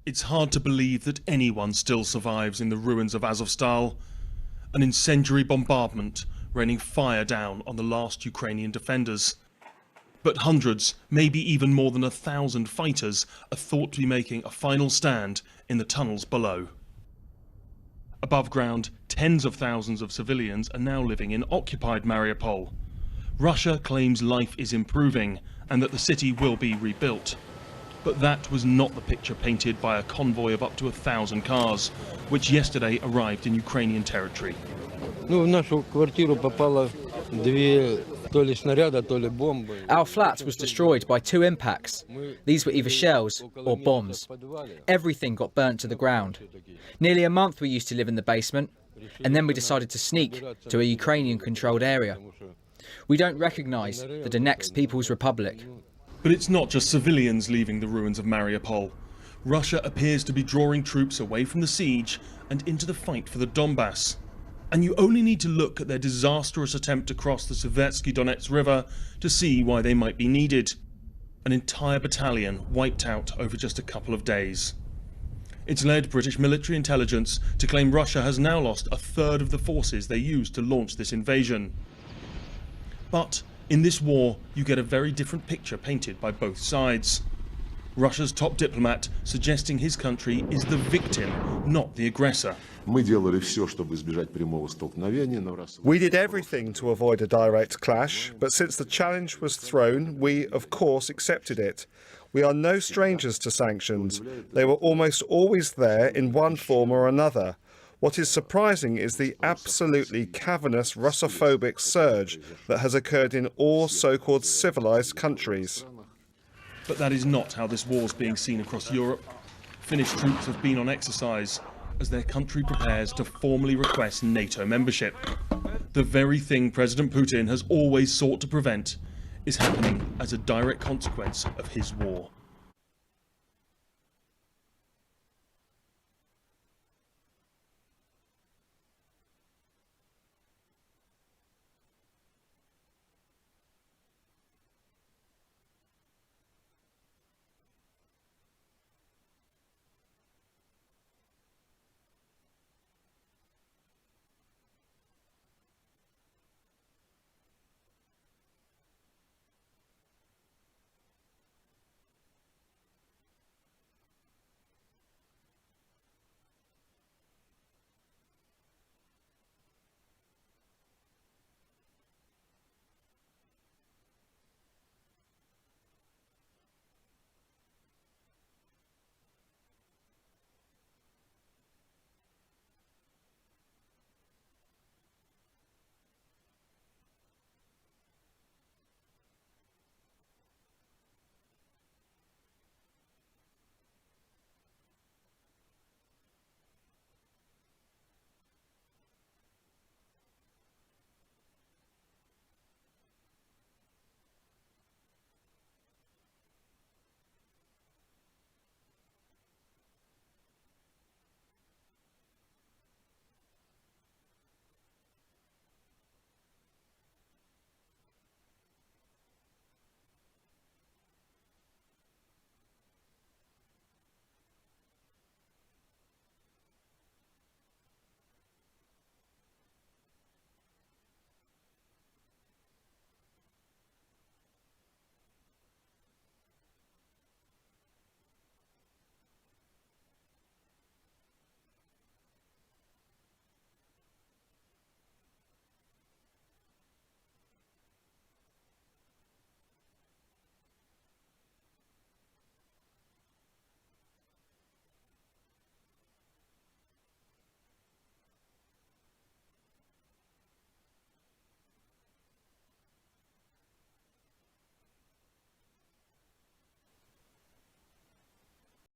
It's hard to believe that anyone still survives in the ruins of Azovstal, an incendiary bombardment raining fire down on the last Ukrainian defenders. But hundreds, maybe even more than 1,000 fighters are thought to be making a final stand in the tunnels below. Above ground, tens of thousands of civilians are now living in occupied Mariupol. Russia claims life is improving and that the city will be rebuilt. But that was not the picture painted by a convoy of up to 1,000 cars, which yesterday arrived in Ukrainian territory. Our flat was destroyed by 2 impacts. These were either shells or bombs. Everything got burnt to the ground. Nearly a month we used to live in the basement, and then we decided to sneak to a Ukrainian-controlled area. We don't recognise the Donetsk People's Republic. But it's not just civilians leaving the ruins of Mariupol. Russia appears to be drawing troops away from the siege and into the fight for the Donbass. And you only need to look at their disastrous attempt to cross the Seversky Donets River to see why they might be needed. An entire battalion wiped out over just a couple of days. It's led British military intelligence to claim Russia has now lost 1/3 of the forces they used to launch this invasion. But in this war, you get a very different picture painted by both sides. Russia's top diplomat suggesting his country is the victim, not the aggressor. We did everything to avoid a direct clash, but since the challenge was thrown, we, of course, accepted it. We are no strangers to sanctions. They were almost always there in one form or another. What is surprising is the absolutely cavernous Russophobic surge that has occurred in all so-called civilized countries. But that is not how this war's being seen across Europe. Finnish troops have been on exercise as their country prepares to formally request NATO membership. The very thing President Putin has always sought to prevent is happening as a direct consequence of his war.